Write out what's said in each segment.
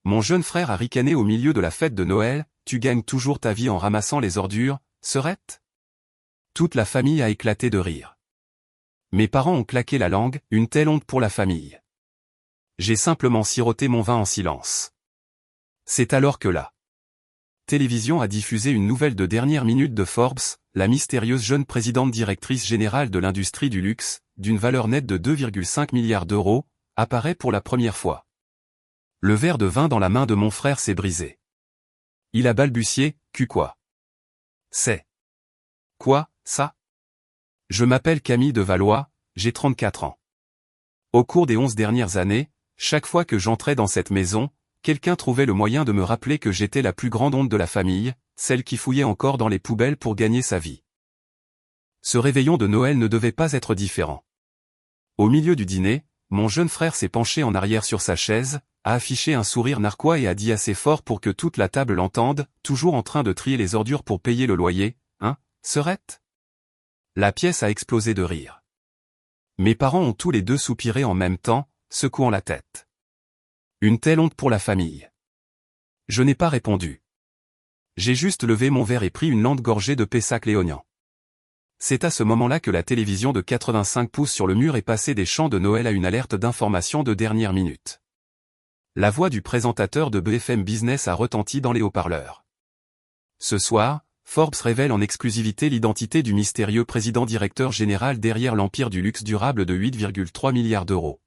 Mon jeune frère a ricané au milieu de la fête de Noël, tu gagnes toujours ta vie en ramassant les ordures, Serette? Toute la famille a éclaté de rire. Mes parents ont claqué la langue, une telle honte pour la famille. J'ai simplement siroté mon vin en silence. C'est alors que la télévision a diffusé une nouvelle de dernière minute de Forbes, la mystérieuse jeune présidente directrice générale de l'industrie du luxe, d'une valeur nette de 2,5 milliards d'euros, apparaît pour la première fois. Le verre de vin dans la main de mon frère s'est brisé. Il a balbutié, quoi? C'est quoi, ça? Je m'appelle Camille de Valois, j'ai 34 ans. Au cours des 11 dernières années, chaque fois que j'entrais dans cette maison, quelqu'un trouvait le moyen de me rappeler que j'étais la plus grande honte de la famille, celle qui fouillait encore dans les poubelles pour gagner sa vie. Ce réveillon de Noël ne devait pas être différent. Au milieu du dîner, mon jeune frère s'est penché en arrière sur sa chaise, a affiché un sourire narquois et a dit assez fort pour que toute la table l'entende, toujours en train de trier les ordures pour payer le loyer, hein, Serette? La pièce a explosé de rire. Mes parents ont tous les deux soupiré en même temps, secouant la tête. Une telle honte pour la famille. Je n'ai pas répondu. J'ai juste levé mon verre et pris une lente gorgée de Pessac léognan. C'est à ce moment-là que la télévision de 85 pouces sur le mur est passée des chants de Noël à une alerte d'information de dernière minute. La voix du présentateur de BFM Business a retenti dans les haut-parleurs. Ce soir, Forbes révèle en exclusivité l'identité du mystérieux président-directeur général derrière l'empire du luxe durable de 8,3 milliards d'euros.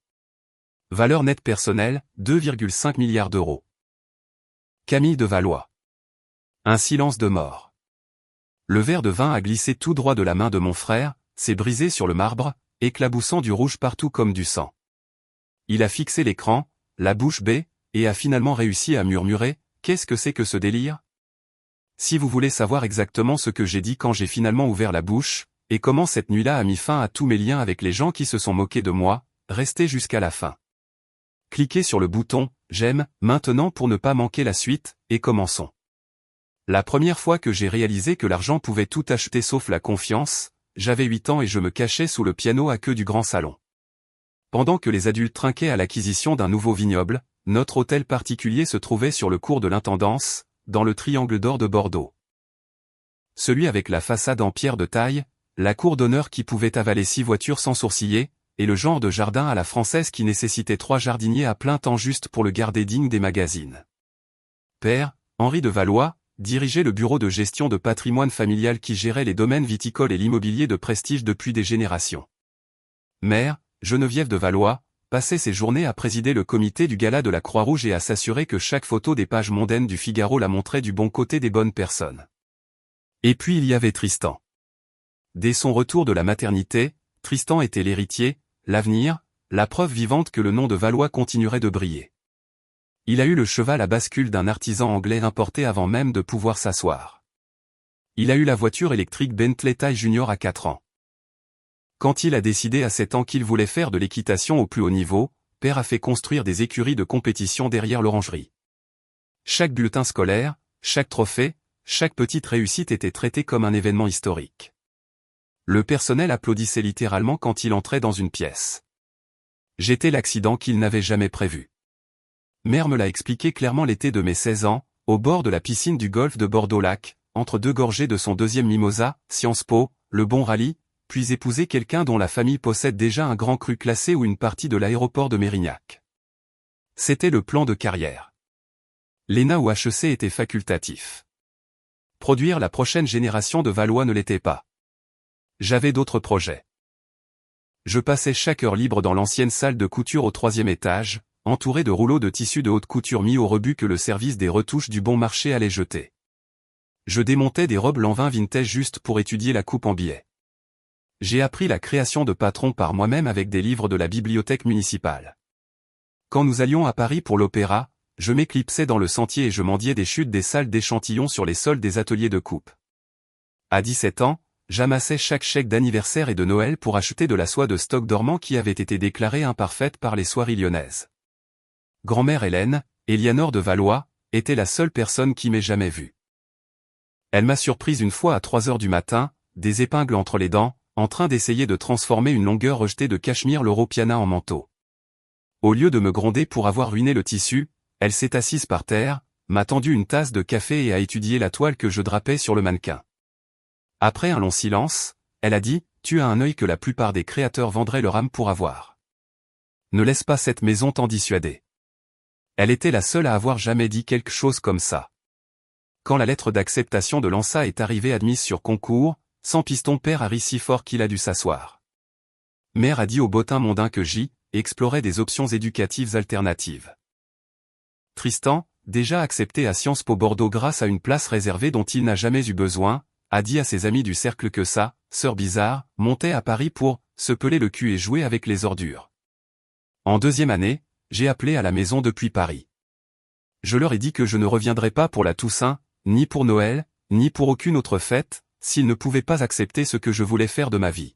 Valeur nette personnelle, 2,5 milliards d'euros. Camille de Valois. Un silence de mort. Le verre de vin a glissé tout droit de la main de mon frère, s'est brisé sur le marbre, éclaboussant du rouge partout comme du sang. Il a fixé l'écran, la bouche bée, et a finalement réussi à murmurer « Qu'est-ce que c'est que ce délire ?» Si vous voulez savoir exactement ce que j'ai dit quand j'ai finalement ouvert la bouche, et comment cette nuit-là a mis fin à tous mes liens avec les gens qui se sont moqués de moi, restez jusqu'à la fin. Cliquez sur le bouton « J'aime » maintenant pour ne pas manquer la suite, et commençons. La première fois que j'ai réalisé que l'argent pouvait tout acheter sauf la confiance, j'avais 8 ans et je me cachais sous le piano à queue du grand salon. Pendant que les adultes trinquaient à l'acquisition d'un nouveau vignoble, notre hôtel particulier se trouvait sur le cours de l'Intendance, dans le triangle d'or de Bordeaux. Celui avec la façade en pierre de taille, la cour d'honneur qui pouvait avaler 6 voitures sans sourciller, et le genre de jardin à la française qui nécessitait 3 jardiniers à plein temps juste pour le garder digne des magazines. Père, Henri de Valois, dirigeait le bureau de gestion de patrimoine familial qui gérait les domaines viticoles et l'immobilier de prestige depuis des générations. Mère, Geneviève de Valois, passait ses journées à présider le comité du gala de la Croix-Rouge et à s'assurer que chaque photo des pages mondaines du Figaro la montrait du bon côté des bonnes personnes. Et puis il y avait Tristan. Dès son retour de la maternité, Tristan était l'héritier, l'avenir, la preuve vivante que le nom de Valois continuerait de briller. Il a eu le cheval à bascule d'un artisan anglais importé avant même de pouvoir s'asseoir. Il a eu la voiture électrique Bentley Taille Junior à 4 ans. Quand il a décidé à 7 ans qu'il voulait faire de l'équitation au plus haut niveau, père a fait construire des écuries de compétition derrière l'orangerie. Chaque bulletin scolaire, chaque trophée, chaque petite réussite était traité comme un événement historique. Le personnel applaudissait littéralement quand il entrait dans une pièce. J'étais l'accident qu'il n'avait jamais prévu. Mère me l'a expliqué clairement l'été de mes 16 ans, au bord de la piscine du golfe de Bordeaux-Lac, entre 2 gorgées de son 2e mimosa, Sciences Po, le bon rallye, puis épouser quelqu'un dont la famille possède déjà un grand cru classé ou une partie de l'aéroport de Mérignac. C'était le plan de carrière. L'ENA ou HEC était facultatif. Produire la prochaine génération de Valois ne l'était pas. J'avais d'autres projets. Je passais chaque heure libre dans l'ancienne salle de couture au 3e étage, entouré de rouleaux de tissus de haute couture mis au rebut que le service des retouches du bon marché allait jeter. Je démontais des robes Lanvin vintage juste pour étudier la coupe en biais. J'ai appris la création de patrons par moi-même avec des livres de la bibliothèque municipale. Quand nous allions à Paris pour l'opéra, je m'éclipsais dans le sentier et je mendiais des chutes des salles d'échantillons sur les sols des ateliers de coupe. À 17 ans, j'amassais chaque chèque d'anniversaire et de Noël pour acheter de la soie de stock dormant qui avait été déclarée imparfaite par les soieries lyonnaises. Grand-mère Hélène, Élianor de Valois, était la seule personne qui m'ait jamais vu. Elle m'a surprise une fois à 3 heures du matin, des épingles entre les dents, en train d'essayer de transformer une longueur rejetée de cachemire l'Europiana en manteau. Au lieu de me gronder pour avoir ruiné le tissu, Elle s'est assise par terre, m'a tendu une tasse de café et a étudié la toile que je drapais sur le mannequin. Après un long silence, elle a dit, « Tu as un œil que la plupart des créateurs vendraient leur âme pour avoir. Ne laisse pas cette maison t'en dissuader. » Elle était la seule à avoir jamais dit quelque chose comme ça. Quand la lettre d'acceptation de l'ANSA est arrivée admise sur concours, sans piston, père a ri si fort qu'il a dû s'asseoir. Mère a dit au bottin mondain que j'y explorais des options éducatives alternatives. Tristan, déjà accepté à Sciences Po Bordeaux grâce à une place réservée dont il n'a jamais eu besoin, a dit à ses amis du cercle que sa sœur bizarre montait à Paris pour se peler le cul et jouer avec les ordures. En deuxième année, j'ai appelé à la maison depuis Paris. Je leur ai dit que je ne reviendrais pas pour la Toussaint, ni pour Noël, ni pour aucune autre fête, s'ils ne pouvaient pas accepter ce que je voulais faire de ma vie.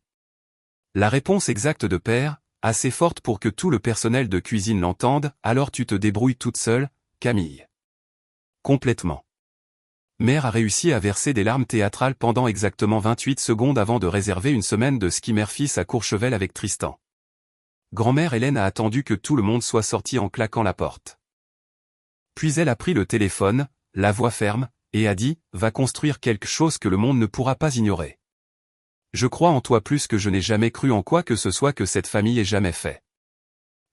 La réponse exacte de père, assez forte pour que tout le personnel de cuisine l'entende, « Alors tu te débrouilles toute seule, Camille. » Complètement. Mère a réussi à verser des larmes théâtrales pendant exactement 28 secondes avant de réserver une semaine de ski mère-fils à Courchevel avec Tristan. Grand-mère Hélène a attendu que tout le monde soit sorti en claquant la porte. Puis elle a pris le téléphone, la voix ferme, et a dit, « Va construire quelque chose que le monde ne pourra pas ignorer. Je crois en toi plus que je n'ai jamais cru en quoi que ce soit que cette famille ait jamais fait. »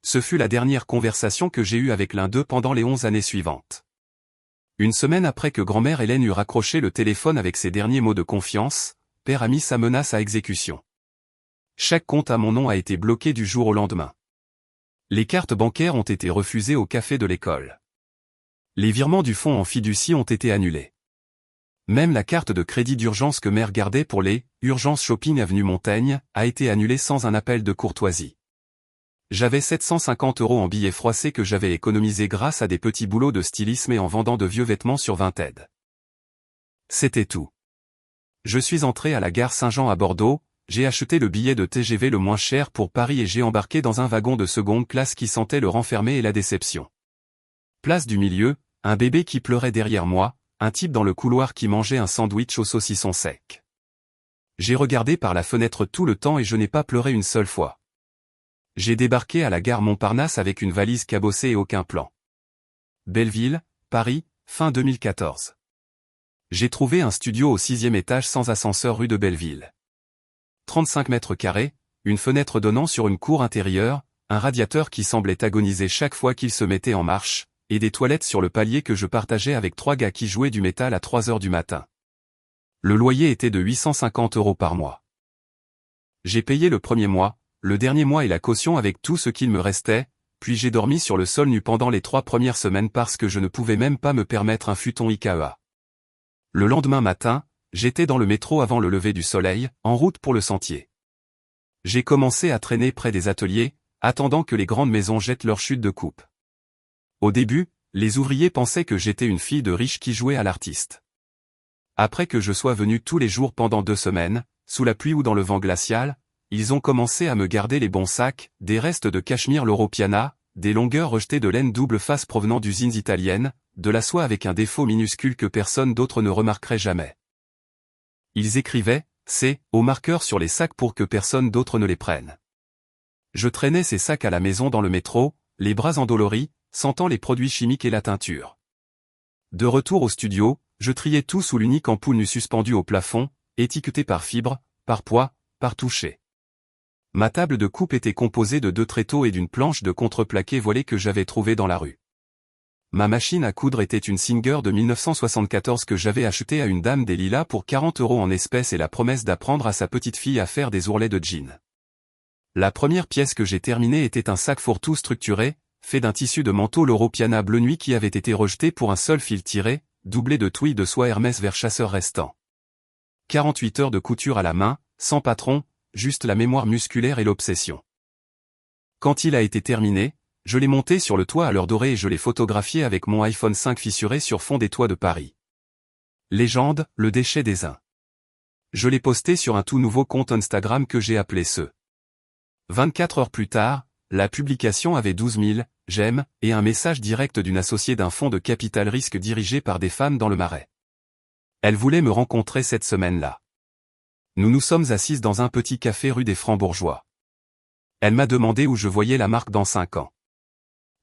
Ce fut la dernière conversation que j'ai eue avec l'un d'eux pendant les 11 années suivantes. Une semaine après que grand-mère Hélène eut raccroché le téléphone avec ses derniers mots de confiance, père a mis sa menace à exécution. Chaque compte à mon nom a été bloqué du jour au lendemain. Les cartes bancaires ont été refusées au café de l'école. Les virements du fonds en fiducie ont été annulés. Même la carte de crédit d'urgence que mère gardait pour les « Urgence Shopping Avenue Montaigne » a été annulée sans un appel de courtoisie. J'avais 750 € en billets froissés que j'avais économisés grâce à des petits boulots de stylisme et en vendant de vieux vêtements sur Vinted. C'était tout. Je suis entré à la gare Saint-Jean à Bordeaux, j'ai acheté le billet de TGV le moins cher pour Paris et j'ai embarqué dans un wagon de seconde classe qui sentait le renfermé et la déception. Place du milieu, un bébé qui pleurait derrière moi, un type dans le couloir qui mangeait un sandwich au saucisson sec. J'ai regardé par la fenêtre tout le temps et je n'ai pas pleuré une seule fois. J'ai débarqué à la gare Montparnasse avec une valise cabossée et aucun plan. Belleville, Paris, fin 2014. J'ai trouvé un studio au 6e étage sans ascenseur rue de Belleville. 35 mètres carrés, une fenêtre donnant sur une cour intérieure, un radiateur qui semblait agoniser chaque fois qu'il se mettait en marche, et des toilettes sur le palier que je partageais avec 3 gars qui jouaient du métal à 3 heures du matin. Le loyer était de 850 € par mois. J'ai payé le premier mois, le dernier mois et la caution avec tout ce qu'il me restait, puis j'ai dormi sur le sol nu pendant les 3 premières semaines parce que je ne pouvais même pas me permettre un futon IKEA. Le lendemain matin, j'étais dans le métro avant le lever du soleil, en route pour le sentier. J'ai commencé à traîner près des ateliers, attendant que les grandes maisons jettent leur chute de coupe. Au début, les ouvriers pensaient que j'étais une fille de riche qui jouait à l'artiste. Après que je sois venu tous les jours pendant 2 semaines, sous la pluie ou dans le vent glacial, ils ont commencé à me garder les bons sacs, des restes de cachemire Loro Piana, des longueurs rejetées de laine double face provenant d'usines italiennes, de la soie avec un défaut minuscule que personne d'autre ne remarquerait jamais. Ils écrivaient « C » au marqueur sur les sacs pour que personne d'autre ne les prenne. Je traînais ces sacs à la maison dans le métro, les bras endoloris, sentant les produits chimiques et la teinture. De retour au studio, je triais tout sous l'unique ampoule nue suspendue au plafond, étiquetée par fibre, par poids, par toucher. Ma table de coupe était composée de 2 tréteaux et d'une planche de contreplaqué voilée que j'avais trouvée dans la rue. Ma machine à coudre était une Singer de 1974 que j'avais achetée à une dame des Lilas pour 40 € en espèces et la promesse d'apprendre à sa petite fille à faire des ourlets de jean. La première pièce que j'ai terminée était un sac fourre-tout structuré, fait d'un tissu de manteau Loro Piana bleu nuit qui avait été rejeté pour un seul fil tiré, doublé de touilles de soie Hermès vers chasseur restant. 48 heures de couture à la main, sans patron, juste la mémoire musculaire et l'obsession. Quand il a été terminé, je l'ai monté sur le toit à l'heure dorée et je l'ai photographié avec mon iPhone 5 fissuré sur fond des toits de Paris. Légende, le déchet des uns. Je l'ai posté sur un tout nouveau compte Instagram que j'ai appelé ce. 24 heures plus tard, la publication avait 12 000 j'aime et un message direct d'une associée d'un fonds de capital risque dirigé par des femmes dans le Marais. Elle voulait me rencontrer cette semaine-là. Nous nous sommes assises dans un petit café rue des Francs-Bourgeois. Elle m'a demandé où je voyais la marque dans 5 ans.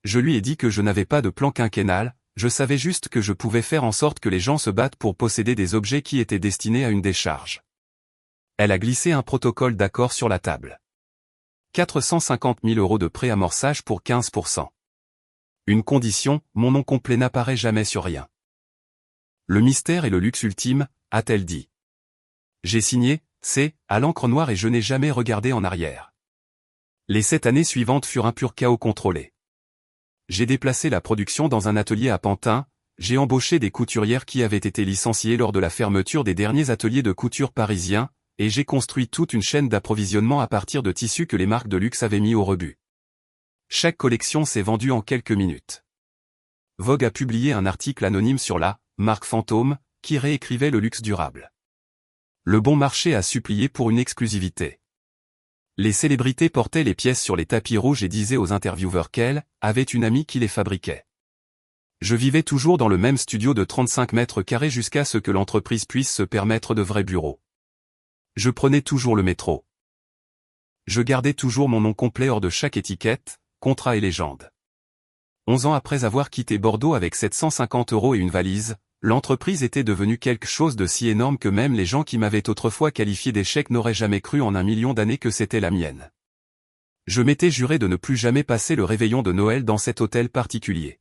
Je lui ai dit que je n'avais pas de plan quinquennal, je savais juste que je pouvais faire en sorte que les gens se battent pour posséder des objets qui étaient destinés à une décharge. Elle a glissé un protocole d'accord sur la table. 450 000 € de préamorçage pour 15%. Une condition, mon nom complet n'apparaît jamais sur rien. Le mystère et le luxe ultime, a-t-elle dit. J'ai signé, c'est, à l'encre noire et je n'ai jamais regardé en arrière. Les 7 années suivantes furent un pur chaos contrôlé. J'ai déplacé la production dans un atelier à Pantin, j'ai embauché des couturières qui avaient été licenciées lors de la fermeture des derniers ateliers de couture parisiens, et j'ai construit toute une chaîne d'approvisionnement à partir de tissus que les marques de luxe avaient mis au rebut. Chaque collection s'est vendue en quelques minutes. Vogue a publié un article anonyme sur la marque fantôme, qui réécrivait le luxe durable. Le bon marché a supplié pour une exclusivité. Les célébrités portaient les pièces sur les tapis rouges et disaient aux intervieweurs qu'elles avaient une amie qui les fabriquait. Je vivais toujours dans le même studio de 35 mètres carrés jusqu'à ce que l'entreprise puisse se permettre de vrais bureaux. Je prenais toujours le métro. Je gardais toujours mon nom complet hors de chaque étiquette, contrat et légende. 11 ans après avoir quitté Bordeaux avec 750 € et une valise, l'entreprise était devenue quelque chose de si énorme que même les gens qui m'avaient autrefois qualifié d'échec n'auraient jamais cru en un million d'années que c'était la mienne. Je m'étais juré de ne plus jamais passer le réveillon de Noël dans cet hôtel particulier.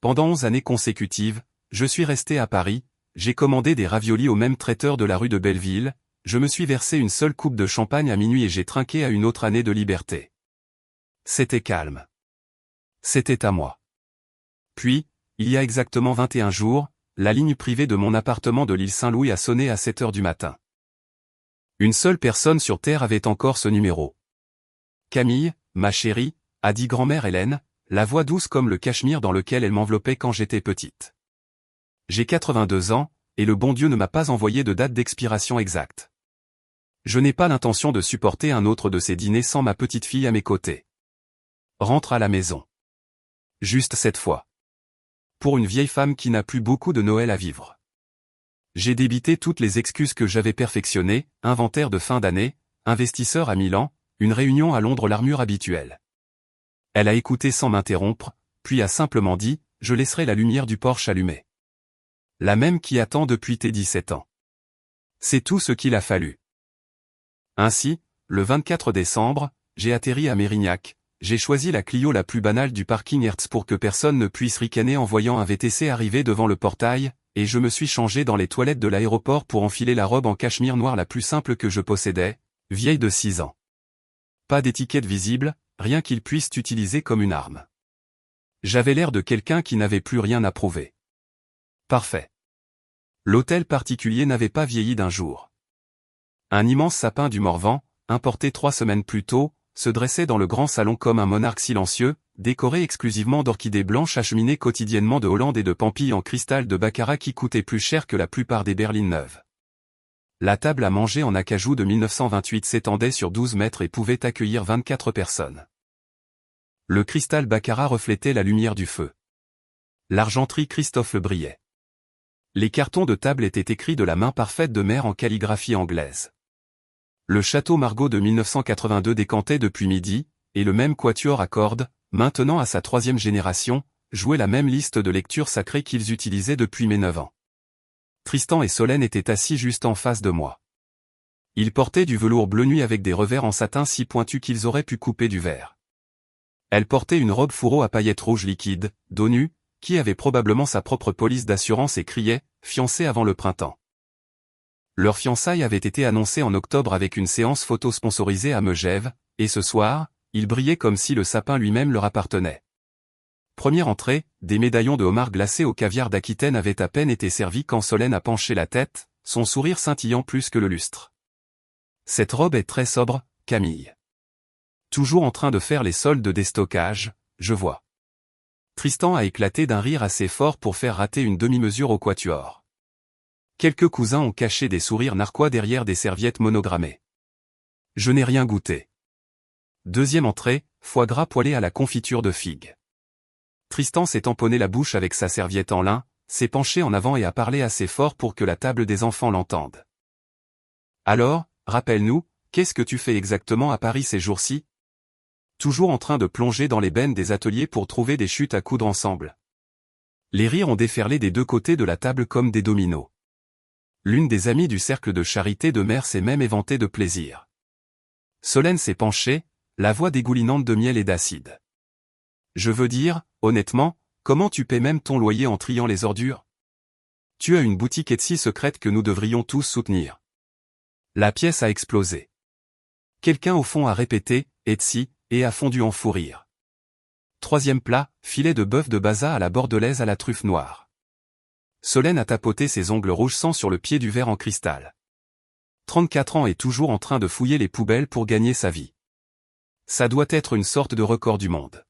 Pendant 11 années consécutives, je suis resté à Paris, j'ai commandé des raviolis au même traiteur de la rue de Belleville, je me suis versé une seule coupe de champagne à minuit et j'ai trinqué à une autre année de liberté. C'était calme. C'était à moi. Puis, il y a exactement 21 jours, la ligne privée de mon appartement de l'île Saint-Louis a sonné à 7 heures du matin. Une seule personne sur Terre avait encore ce numéro. Camille, ma chérie, a dit grand-mère Hélène, la voix douce comme le cachemire dans lequel elle m'enveloppait quand j'étais petite. J'ai 82 ans, et le bon Dieu ne m'a pas envoyé de date d'expiration exacte. Je n'ai pas l'intention de supporter un autre de ces dîners sans ma petite fille à mes côtés. Rentre à la maison. Juste cette fois. Pour une vieille femme qui n'a plus beaucoup de Noël à vivre. J'ai débité toutes les excuses que j'avais perfectionnées, inventaire de fin d'année, investisseur à Milan, une réunion à Londres, l'armure habituelle. Elle a écouté sans m'interrompre, puis a simplement dit, je laisserai la lumière du Porsche allumée. La même qui attend depuis tes 17 ans. C'est tout ce qu'il a fallu. Ainsi, le 24 décembre, j'ai atterri à Mérignac, j'ai choisi la Clio la plus banale du parking Hertz pour que personne ne puisse ricaner en voyant un VTC arriver devant le portail, et je me suis changé dans les toilettes de l'aéroport pour enfiler la robe en cachemire noir la plus simple que je possédais, vieille de 6 ans. Pas d'étiquette visible, rien qu'il puisse utiliser comme une arme. J'avais l'air de quelqu'un qui n'avait plus rien à prouver. Parfait. L'hôtel particulier n'avait pas vieilli d'un jour. Un immense sapin du Morvan, importé 3 semaines plus tôt, se dressait dans le grand salon comme un monarque silencieux, décoré exclusivement d'orchidées blanches acheminées quotidiennement de Hollande et de pampilles en cristal de baccarat qui coûtaient plus cher que la plupart des berlines neuves. La table à manger en acajou de 1928 s'étendait sur 12 mètres et pouvait accueillir 24 personnes. Le cristal baccarat reflétait la lumière du feu. L'argenterie Christophe le brillait. Les cartons de table étaient écrits de la main parfaite de mère en calligraphie anglaise. Le château Margaux de 1982 décantait depuis midi, et le même quatuor à cordes, maintenant à sa 3e génération, jouait la même liste de lecture sacrée qu'ils utilisaient depuis mes 9 ans. Tristan et Solène étaient assis juste en face de moi. Ils portaient du velours bleu nuit avec des revers en satin si pointus qu'ils auraient pu couper du verre. Elle portait une robe fourreau à paillettes rouges liquides, dos nu, qui avait probablement sa propre police d'assurance et criait « fiancée avant le printemps ». Leur fiançailles avait été annoncée en octobre avec une séance photo sponsorisée à Megève, et ce soir, ils brillaient comme si le sapin lui-même leur appartenait. Première entrée, des médaillons de homard glacés au caviar d'Aquitaine avaient à peine été servis quand Solène a penché la tête, son sourire scintillant plus que le lustre. Cette robe est très sobre, Camille. Toujours en train de faire les soldes de déstockage, je vois. Tristan a éclaté d'un rire assez fort pour faire rater une demi-mesure au quatuor. Quelques cousins ont caché des sourires narquois derrière des serviettes monogrammées. Je n'ai rien goûté. Deuxième entrée, foie gras poêlé à la confiture de figues. Tristan s'est tamponné la bouche avec sa serviette en lin, s'est penché en avant et a parlé assez fort pour que la table des enfants l'entende. Alors, rappelle-nous, qu'est-ce que tu fais exactement à Paris ces jours-ci ? toujours en train de plonger dans les bennes des ateliers pour trouver des chutes à coudre ensemble. Les rires ont déferlé des deux côtés de la table comme des dominos. L'une des amies du cercle de charité de mère s'est même éventée de plaisir. Solène s'est penchée, la voix dégoulinante de miel et d'acide. Je veux dire, honnêtement, comment tu paies même ton loyer en triant les ordures? Tu as une boutique Etsy secrète que nous devrions tous soutenir. La pièce a explosé. Quelqu'un au fond a répété, Etsy, et a fondu en fou rire. Troisième plat, filet de bœuf de Baza à la bordelaise à la truffe noire. Solène a tapoté ses ongles rouges sang sur le pied du verre en cristal. 34 ans et toujours en train de fouiller les poubelles pour gagner sa vie. Ça doit être une sorte de record du monde.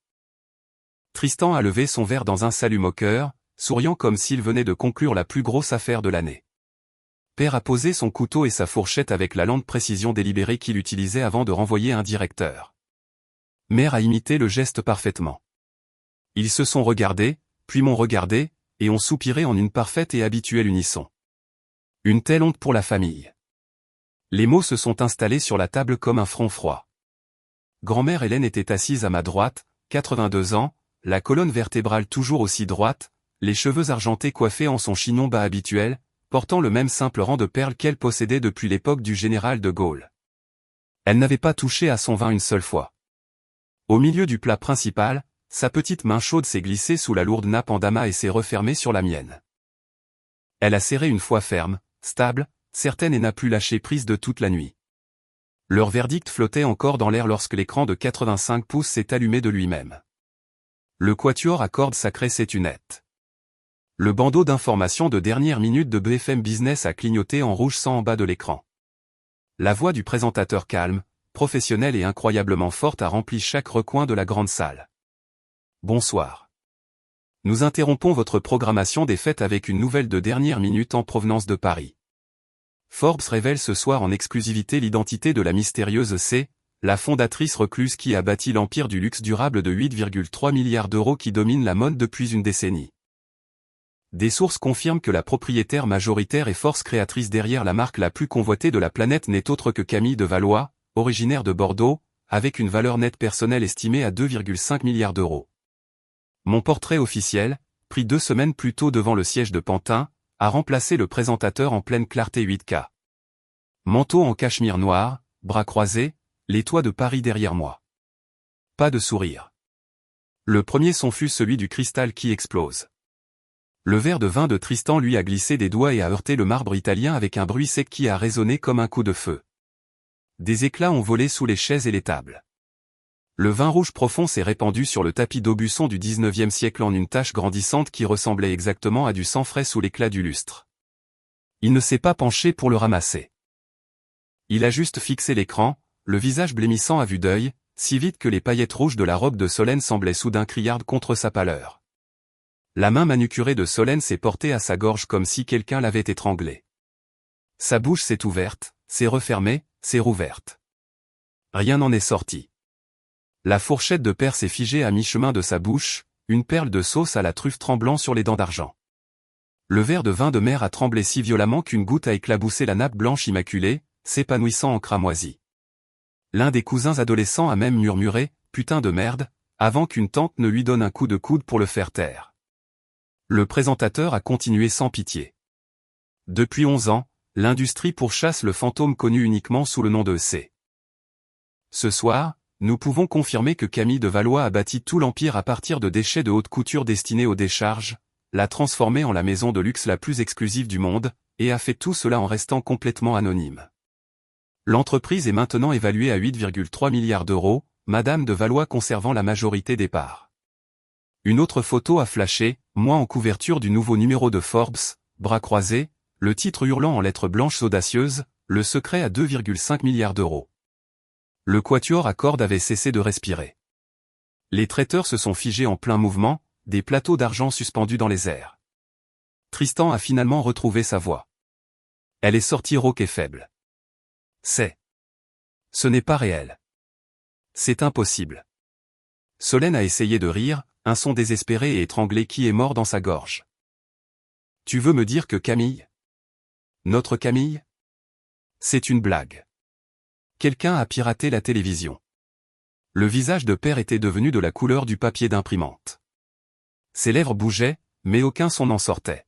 Tristan a levé son verre dans un salut moqueur, souriant comme s'il venait de conclure la plus grosse affaire de l'année. Père a posé son couteau et sa fourchette avec la lente précision délibérée qu'il utilisait avant de renvoyer un directeur. Mère a imité le geste parfaitement. Ils se sont regardés, puis m'ont regardé, et ont soupiré en une parfaite et habituelle unisson. Une telle honte pour la famille. Les mots se sont installés sur la table comme un front froid. Grand-mère Hélène était assise à ma droite, 82 ans, la colonne vertébrale toujours aussi droite, les cheveux argentés coiffés en son chignon bas habituel, portant le même simple rang de perles qu'elle possédait depuis l'époque du général de Gaulle. Elle n'avait pas touché à son vin une seule fois. Au milieu du plat principal, sa petite main chaude s'est glissée sous la lourde nappe en damas et s'est refermée sur la mienne. Elle a serré une fois ferme, stable, certaine et n'a plus lâché prise de toute la nuit. Leur verdict flottait encore dans l'air lorsque l'écran de 85 pouces s'est allumé de lui-même. Le quatuor à cordes sacré s'est tu net. Le bandeau d'information de dernière minute de BFM Business a clignoté en rouge sang en bas de l'écran. La voix du présentateur calme, professionnelle et incroyablement forte a rempli chaque recoin de la grande salle. Bonsoir. Nous interrompons votre programmation des fêtes avec une nouvelle de dernière minute en provenance de Paris. Forbes révèle ce soir en exclusivité l'identité de la mystérieuse C, la fondatrice recluse qui a bâti l'empire du luxe durable de 8,3 milliards d'euros qui domine la mode depuis une décennie. Des sources confirment que la propriétaire majoritaire et force créatrice derrière la marque la plus convoitée de la planète n'est autre que Camille de Valois, originaire de Bordeaux, avec une valeur nette personnelle estimée à 2,5 milliards d'euros. Mon portrait officiel, pris 2 semaines plus tôt devant le siège de Pantin, a remplacé le présentateur en pleine clarté 8K. Manteau en cachemire noir, bras croisés, les toits de Paris derrière moi. Pas de sourire. Le premier son fut celui du cristal qui explose. Le verre de vin de Tristan lui a glissé des doigts et a heurté le marbre italien avec un bruit sec qui a résonné comme un coup de feu. Des éclats ont volé sous les chaises et les tables. Le vin rouge profond s'est répandu sur le tapis d'Aubusson du 19e siècle en une tache grandissante qui ressemblait exactement à du sang frais sous l'éclat du lustre. Il ne s'est pas penché pour le ramasser. Il a juste fixé l'écran, le visage blêmissant à vue d'œil, si vite que les paillettes rouges de la robe de Solène semblaient soudain criardes contre sa pâleur. La main manucurée de Solène s'est portée à sa gorge comme si quelqu'un l'avait étranglée. Sa bouche s'est ouverte, s'est refermée, s'est rouverte. Rien n'en est sorti. La fourchette de père s'est figée à mi-chemin de sa bouche, une perle de sauce à la truffe tremblant sur les dents d'argent. Le verre de vin de mer a tremblé si violemment qu'une goutte a éclaboussé la nappe blanche immaculée, s'épanouissant en cramoisi. L'un des cousins adolescents a même murmuré « putain de merde », avant qu'une tante ne lui donne un coup de coude pour le faire taire. Le présentateur a continué sans pitié. Depuis 11 ans, l'industrie pourchasse le fantôme connu uniquement sous le nom de C. Ce soir, nous pouvons confirmer que Camille de Valois a bâti tout l'empire à partir de déchets de haute couture destinés aux décharges, l'a transformé en la maison de luxe la plus exclusive du monde, et a fait tout cela en restant complètement anonyme. L'entreprise est maintenant évaluée à 8,3 milliards d'euros, Madame de Valois conservant la majorité des parts. Une autre photo a flashé, moi en couverture du nouveau numéro de Forbes, bras croisés, le titre hurlant en lettres blanches audacieuses, le secret à 2,5 milliards d'euros. Le quatuor à cordes avait cessé de respirer. Les traiteurs se sont figés en plein mouvement, des plateaux d'argent suspendus dans les airs. Tristan a finalement retrouvé sa voix. Elle est sortie rauque et faible. Ce n'est pas réel. C'est impossible. Solène a essayé de rire, un son désespéré et étranglé qui est mort dans sa gorge. Tu veux me dire que Camille? Notre Camille? C'est une blague. Quelqu'un a piraté la télévision. Le visage de Père était devenu de la couleur du papier d'imprimante. Ses lèvres bougeaient, mais aucun son n'en sortait.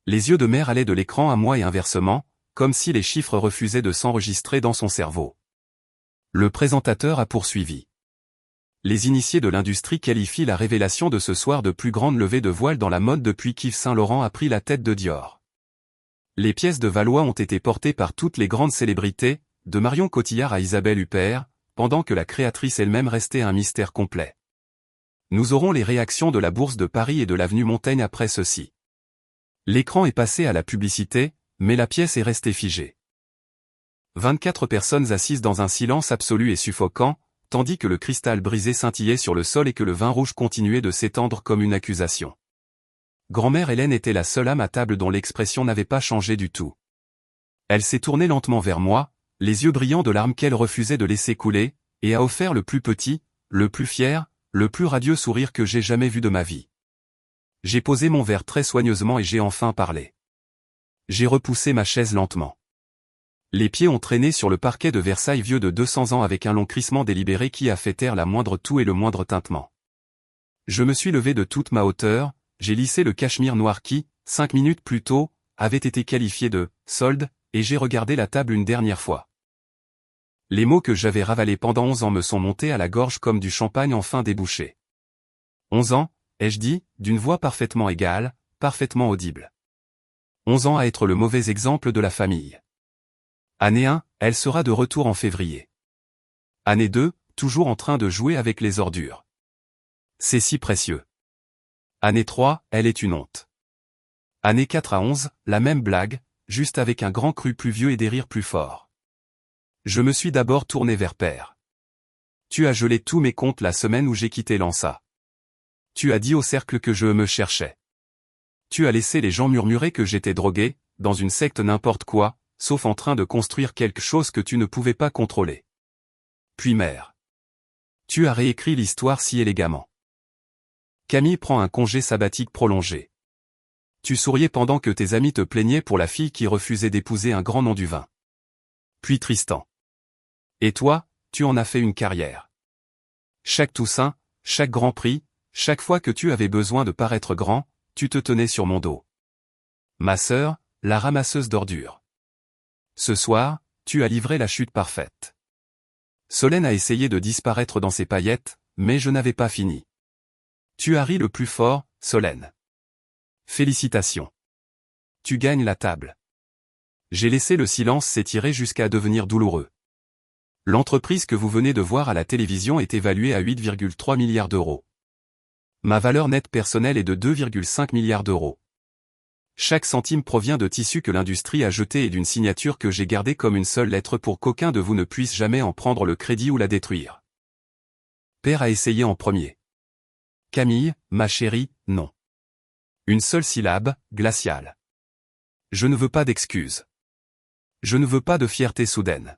Les yeux de Mère allaient de l'écran à moi et inversement, comme si les chiffres refusaient de s'enregistrer dans son cerveau. Le présentateur a poursuivi. Les initiés de l'industrie qualifient la révélation de ce soir de plus grande levée de voile dans la mode depuis qu'Yves Saint Laurent a pris la tête de Dior. Les pièces de Valois ont été portées par toutes les grandes célébrités, de Marion Cotillard à Isabelle Huppert, pendant que la créatrice elle-même restait un mystère complet. Nous aurons les réactions de la Bourse de Paris et de l'avenue Montaigne après ceci. L'écran est passé à la publicité, mais la pièce est restée figée. 24 personnes assises dans un silence absolu et suffocant, tandis que le cristal brisé scintillait sur le sol et que le vin rouge continuait de s'étendre comme une accusation. Grand-mère Hélène était la seule âme à table dont l'expression n'avait pas changé du tout. Elle s'est tournée lentement vers moi, les yeux brillants de larmes qu'elle refusait de laisser couler, et a offert le plus petit, le plus fier, le plus radieux sourire que j'ai jamais vu de ma vie. J'ai posé mon verre très soigneusement et j'ai enfin parlé. J'ai repoussé ma chaise lentement. Les pieds ont traîné sur le parquet de Versailles vieux de 200 ans avec un long crissement délibéré qui a fait taire la moindre toux et le moindre tintement. Je me suis levé de toute ma hauteur, j'ai lissé le cachemire noir qui, 5 minutes plus tôt, avait été qualifié de « solde », et j'ai regardé la table une dernière fois. Les mots que j'avais ravalés pendant 11 ans me sont montés à la gorge comme du champagne enfin débouché. 11 ans, ai-je dit, d'une voix parfaitement égale, parfaitement audible. 11 ans à être le mauvais exemple de la famille. Année 1, elle sera de retour en février. Année 2, toujours en train de jouer avec les ordures. C'est si précieux. Année 3, elle est une honte. Année 4 à 11, la même blague, juste avec un grand cru plus vieux et des rires plus forts. Je me suis d'abord tourné vers Père. Tu as gelé tous mes comptes la semaine où j'ai quitté l'ANSA. Tu as dit au cercle que je me cherchais. Tu as laissé les gens murmurer que j'étais drogué, dans une secte n'importe quoi, sauf en train de construire quelque chose que tu ne pouvais pas contrôler. Puis Mère. Tu as réécrit l'histoire si élégamment. Camille prend un congé sabbatique prolongé. Tu souriais pendant que tes amis te plaignaient pour la fille qui refusait d'épouser un grand nom du vin. Puis Tristan. Et toi, tu en as fait une carrière. Chaque Toussaint, chaque Grand Prix, chaque fois que tu avais besoin de paraître grand, tu te tenais sur mon dos. Ma sœur, la ramasseuse d'ordures. Ce soir, tu as livré la chute parfaite. Solène a essayé de disparaître dans ses paillettes, mais je n'avais pas fini. Tu as ri le plus fort, Solène. Félicitations. Tu gagnes la table. J'ai laissé le silence s'étirer jusqu'à devenir douloureux. L'entreprise que vous venez de voir à la télévision est évaluée à 8,3 milliards d'euros. Ma valeur nette personnelle est de 2,5 milliards d'euros. Chaque centime provient de tissus que l'industrie a jetés et d'une signature que j'ai gardée comme une seule lettre pour qu'aucun de vous ne puisse jamais en prendre le crédit ou la détruire. Père a essayé en premier. Camille, ma chérie, non. Une seule syllabe, glaciale. Je ne veux pas d'excuses. Je ne veux pas de fierté soudaine.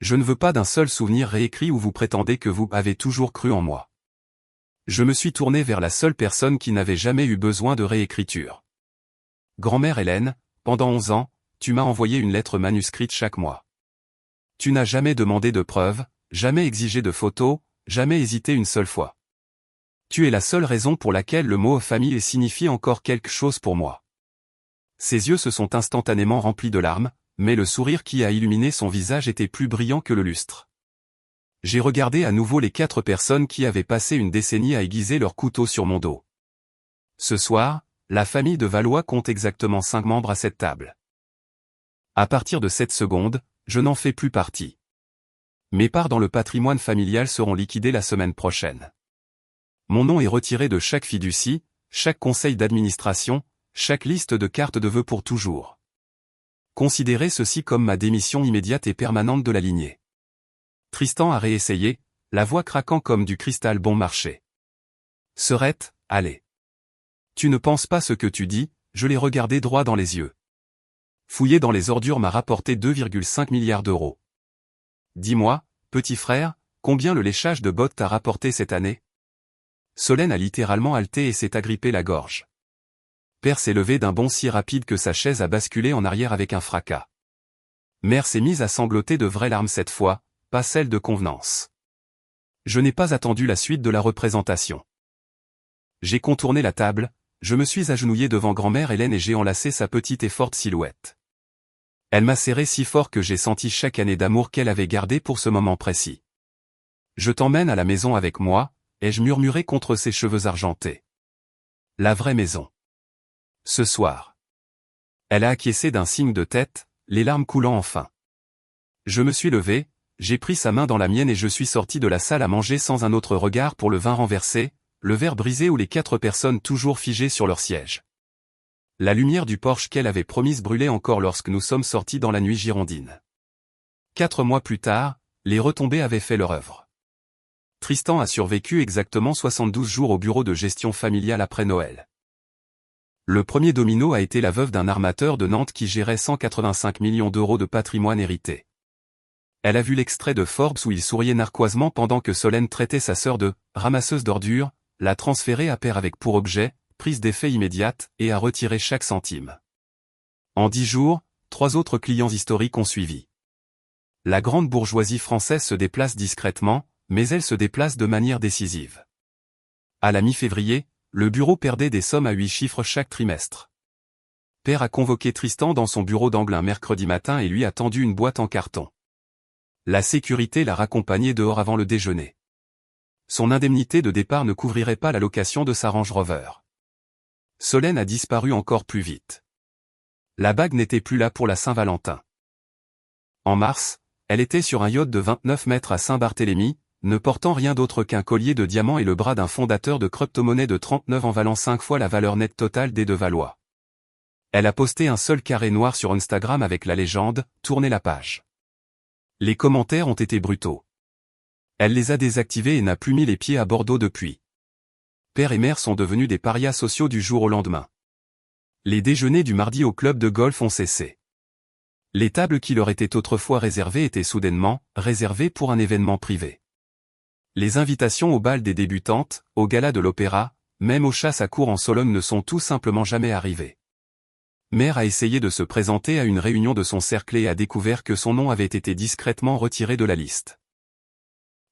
Je ne veux pas d'un seul souvenir réécrit où vous prétendez que vous avez toujours cru en moi. Je me suis tourné vers la seule personne qui n'avait jamais eu besoin de réécriture. Grand-mère Hélène, pendant 11 ans, tu m'as envoyé une lettre manuscrite chaque mois. Tu n'as jamais demandé de preuves, jamais exigé de photos, jamais hésité une seule fois. Tu es la seule raison pour laquelle le mot famille signifie encore quelque chose pour moi. Ses yeux se sont instantanément remplis de larmes, mais le sourire qui a illuminé son visage était plus brillant que le lustre. J'ai regardé à nouveau les 4 personnes qui avaient passé une décennie à aiguiser leur couteau sur mon dos. Ce soir, la famille de Valois compte exactement 5 membres à cette table. À partir de cette seconde, je n'en fais plus partie. Mes parts dans le patrimoine familial seront liquidées la semaine prochaine. Mon nom est retiré de chaque fiducie, chaque conseil d'administration, chaque liste de cartes de vœux pour toujours. Considérez ceci comme ma démission immédiate et permanente de la lignée. Tristan a réessayé, la voix craquant comme du cristal bon marché. Serette, allez. Tu ne penses pas ce que tu dis, je l'ai regardé droit dans les yeux. Fouiller dans les ordures m'a rapporté 2,5 milliards d'euros. Dis-moi, petit frère, combien le léchage de bottes t'a rapporté cette année? Solène a littéralement haleté et s'est agrippé la gorge. Père s'est levé d'un bond si rapide que sa chaise a basculé en arrière avec un fracas. Mère s'est mise à sangloter de vraies larmes cette fois, pas celles de convenance. Je n'ai pas attendu la suite de la représentation. J'ai contourné la table, je me suis agenouillé devant grand-mère Hélène et j'ai enlacé sa petite et forte silhouette. Elle m'a serré si fort que j'ai senti chaque année d'amour qu'elle avait gardée pour ce moment précis. Je t'emmène à la maison avec moi, ai-je murmuré contre ses cheveux argentés. La vraie maison. Ce soir. Elle a acquiescé d'un signe de tête, les larmes coulant enfin. Je me suis levé, j'ai pris sa main dans la mienne et je suis sorti de la salle à manger sans un autre regard pour le vin renversé, le verre brisé ou les 4 personnes toujours figées sur leur siège. La lumière du Porsche qu'elle avait promise brûlait encore lorsque nous sommes sortis dans la nuit girondine. 4 mois plus tard, les retombées avaient fait leur œuvre. Tristan a survécu exactement 72 jours au bureau de gestion familiale après Noël. Le premier domino a été la veuve d'un armateur de Nantes qui gérait 185 millions d'euros de patrimoine hérité. Elle a vu l'extrait de Forbes où il souriait narquoisement pendant que Solène traitait sa sœur de « ramasseuse d'ordures », l'a transférée à père avec pour objet, prise d'effet immédiate, et a retiré chaque centime. En 10 jours, 3 autres clients historiques ont suivi. La grande bourgeoisie française se déplace discrètement, mais elle se déplace de manière décisive. À la mi-février, le bureau perdait des sommes à 8 chiffres chaque trimestre. Père a convoqué Tristan dans son bureau d'angle un mercredi matin et lui a tendu une boîte en carton. La sécurité l'a raccompagné dehors avant le déjeuner. Son indemnité de départ ne couvrirait pas la location de sa Range Rover. Solène a disparu encore plus vite. La bague n'était plus là pour la Saint-Valentin. En mars, elle était sur un yacht de 29 mètres à Saint-Barthélemy, ne portant rien d'autre qu'un collier de diamants et le bras d'un fondateur de crypto-monnaie de 39 en valant 5 fois la valeur nette totale des 2 Valois. Elle a posté un seul carré noir sur Instagram avec la légende « Tournez la page ». Les commentaires ont été brutaux. Elle les a désactivés et n'a plus mis les pieds à Bordeaux depuis. Père et mère sont devenus des parias sociaux du jour au lendemain. Les déjeuners du mardi au club de golf ont cessé. Les tables qui leur étaient autrefois réservées étaient soudainement réservées pour un événement privé. Les invitations au bal des débutantes, au gala de l'opéra, même aux chasses à courre en Sologne ne sont tout simplement jamais arrivées. Mère a essayé de se présenter à une réunion de son cercle et a découvert que son nom avait été discrètement retiré de la liste.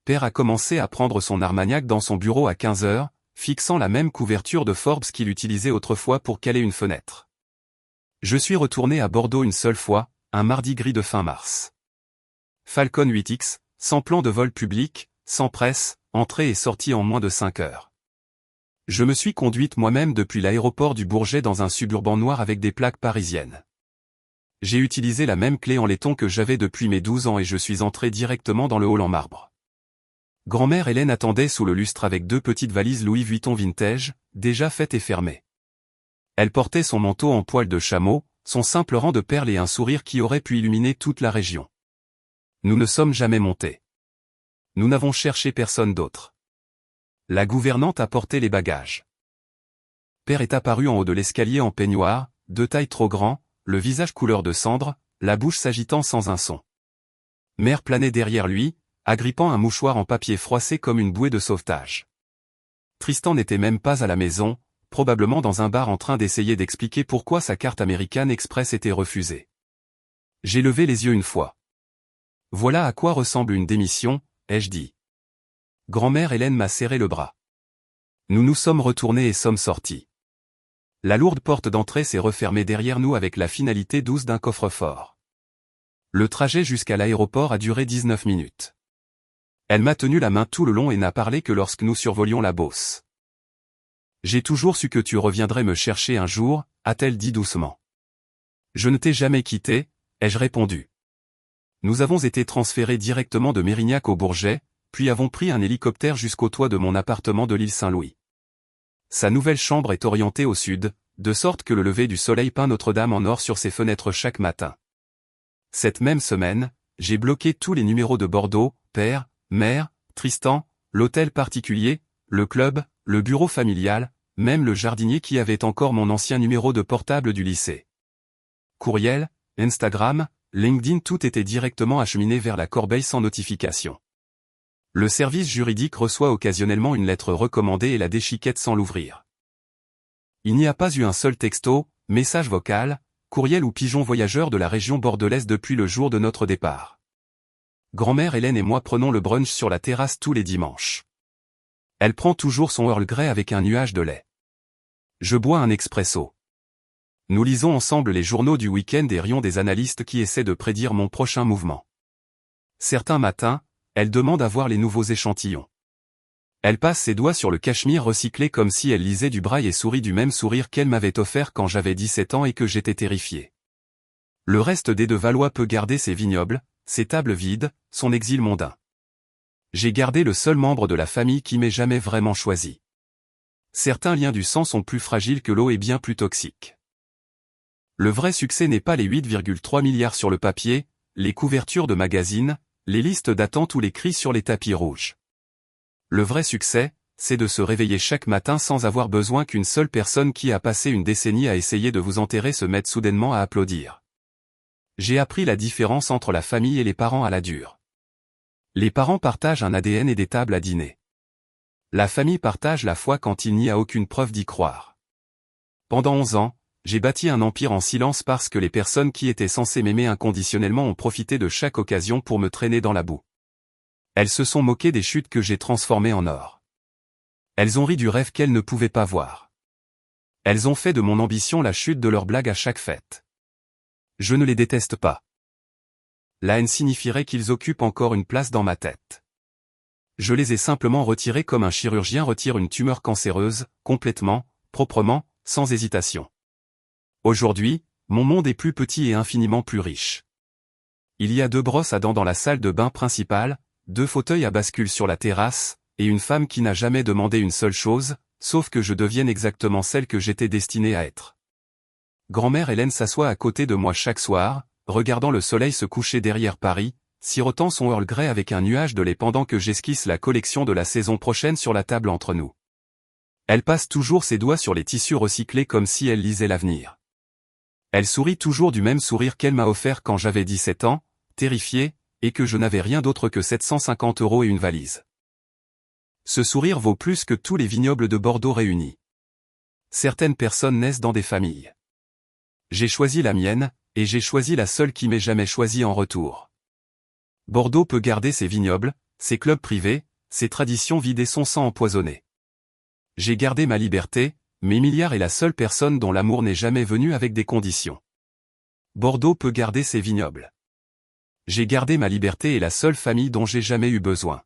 Père a commencé à prendre son Armagnac dans son bureau à 15 heures, fixant la même couverture de Forbes qu'il utilisait autrefois pour caler une fenêtre. Je suis retourné à Bordeaux une seule fois, un mardi gris de fin mars. Falcon 8X, sans plan de vol public, sans presse, entrée et sortie en moins de 5 heures. Je me suis conduite moi-même depuis l'aéroport du Bourget dans un suburban noir avec des plaques parisiennes. J'ai utilisé la même clé en laiton que j'avais depuis mes 12 ans et je suis entré directement dans le hall en marbre. Grand-mère Hélène attendait sous le lustre avec 2 petites valises Louis Vuitton vintage, déjà faites et fermées. Elle portait son manteau en poil de chameau, son simple rang de perles et un sourire qui aurait pu illuminer toute la région. Nous ne sommes jamais montés. Nous n'avons cherché personne d'autre. La gouvernante a porté les bagages. Père est apparu en haut de l'escalier en peignoir, de taille trop grand, le visage couleur de cendre, la bouche s'agitant sans un son. Mère planait derrière lui, agrippant un mouchoir en papier froissé comme une bouée de sauvetage. Tristan n'était même pas à la maison, probablement dans un bar en train d'essayer d'expliquer pourquoi sa carte American Express était refusée. J'ai levé les yeux une fois. Voilà à quoi ressemble une démission, ai-je dit. Grand-mère Hélène m'a serré le bras. Nous nous sommes retournés et sommes sortis. La lourde porte d'entrée s'est refermée derrière nous avec la finalité douce d'un coffre-fort. Le trajet jusqu'à l'aéroport a duré 19 minutes. Elle m'a tenu la main tout le long et n'a parlé que lorsque nous survolions la Beauce. J'ai toujours su que tu reviendrais me chercher un jour, a-t-elle dit doucement. Je ne t'ai jamais quitté, ai-je répondu. Nous avons été transférés directement de Mérignac au Bourget, puis avons pris un hélicoptère jusqu'au toit de mon appartement de l'île Saint-Louis. Sa nouvelle chambre est orientée au sud, de sorte que le lever du soleil peint Notre-Dame en or sur ses fenêtres chaque matin. Cette même semaine, j'ai bloqué tous les numéros de Bordeaux, père, mère, Tristan, l'hôtel particulier, le club, le bureau familial, même le jardinier qui avait encore mon ancien numéro de portable du lycée. Courriel, Instagram, LinkedIn, tout était directement acheminé vers la corbeille sans notification. Le service juridique reçoit occasionnellement une lettre recommandée et la déchiquette sans l'ouvrir. Il n'y a pas eu un seul texto, message vocal, courriel ou pigeon voyageur de la région bordelaise depuis le jour de notre départ. Grand-mère Hélène et moi prenons le brunch sur la terrasse tous les dimanches. Elle prend toujours son Earl Grey avec un nuage de lait. Je bois un expresso. Nous lisons ensemble les journaux du week-end et rions des analystes qui essaient de prédire mon prochain mouvement. Certains matins, elle demande à voir les nouveaux échantillons. Elle passe ses doigts sur le cachemire recyclé comme si elle lisait du braille et sourit du même sourire qu'elle m'avait offert quand j'avais 17 ans et que j'étais terrifié. Le reste des deux Valois peut garder ses vignobles, ses tables vides, son exil mondain. J'ai gardé le seul membre de la famille qui m'ait jamais vraiment choisi. Certains liens du sang sont plus fragiles que l'eau et bien plus toxiques. Le vrai succès n'est pas les 8,3 milliards sur le papier, les couvertures de magazines, les listes d'attente ou les cris sur les tapis rouges. Le vrai succès, c'est de se réveiller chaque matin sans avoir besoin qu'une seule personne qui a passé une décennie à essayer de vous enterrer se mette soudainement à applaudir. J'ai appris la différence entre la famille et les parents à la dure. Les parents partagent un ADN et des tables à dîner. La famille partage la foi quand il n'y a aucune preuve d'y croire. Pendant 11 ans, j'ai bâti un empire en silence parce que les personnes qui étaient censées m'aimer inconditionnellement ont profité de chaque occasion pour me traîner dans la boue. Elles se sont moquées des chutes que j'ai transformées en or. Elles ont ri du rêve qu'elles ne pouvaient pas voir. Elles ont fait de mon ambition la chute de leurs blagues à chaque fête. Je ne les déteste pas. La haine signifierait qu'ils occupent encore une place dans ma tête. Je les ai simplement retirés comme un chirurgien retire une tumeur cancéreuse, complètement, proprement, sans hésitation. Aujourd'hui, mon monde est plus petit et infiniment plus riche. Il y a 2 brosses à dents dans la salle de bain principale, 2 fauteuils à bascule sur la terrasse, et une femme qui n'a jamais demandé une seule chose, sauf que je devienne exactement celle que j'étais destinée à être. Grand-mère Hélène s'assoit à côté de moi chaque soir, regardant le soleil se coucher derrière Paris, sirotant son Earl Grey avec un nuage de lait pendant que j'esquisse la collection de la saison prochaine sur la table entre nous. Elle passe toujours ses doigts sur les tissus recyclés comme si elle lisait l'avenir. Elle sourit toujours du même sourire qu'elle m'a offert quand j'avais 17 ans, terrifié, et que je n'avais rien d'autre que 750 € et une valise. Ce sourire vaut plus que tous les vignobles de Bordeaux réunis. Certaines personnes naissent dans des familles. J'ai choisi la mienne, et j'ai choisi la seule qui m'ait jamais choisi en retour. Bordeaux peut garder ses vignobles, ses clubs privés, ses traditions vides et son sang empoisonné. J'ai gardé ma liberté, mes milliards et la seule personne dont l'amour n'est jamais venu avec des conditions. Bordeaux peut garder ses vignobles. J'ai gardé ma liberté et la seule famille dont j'ai jamais eu besoin.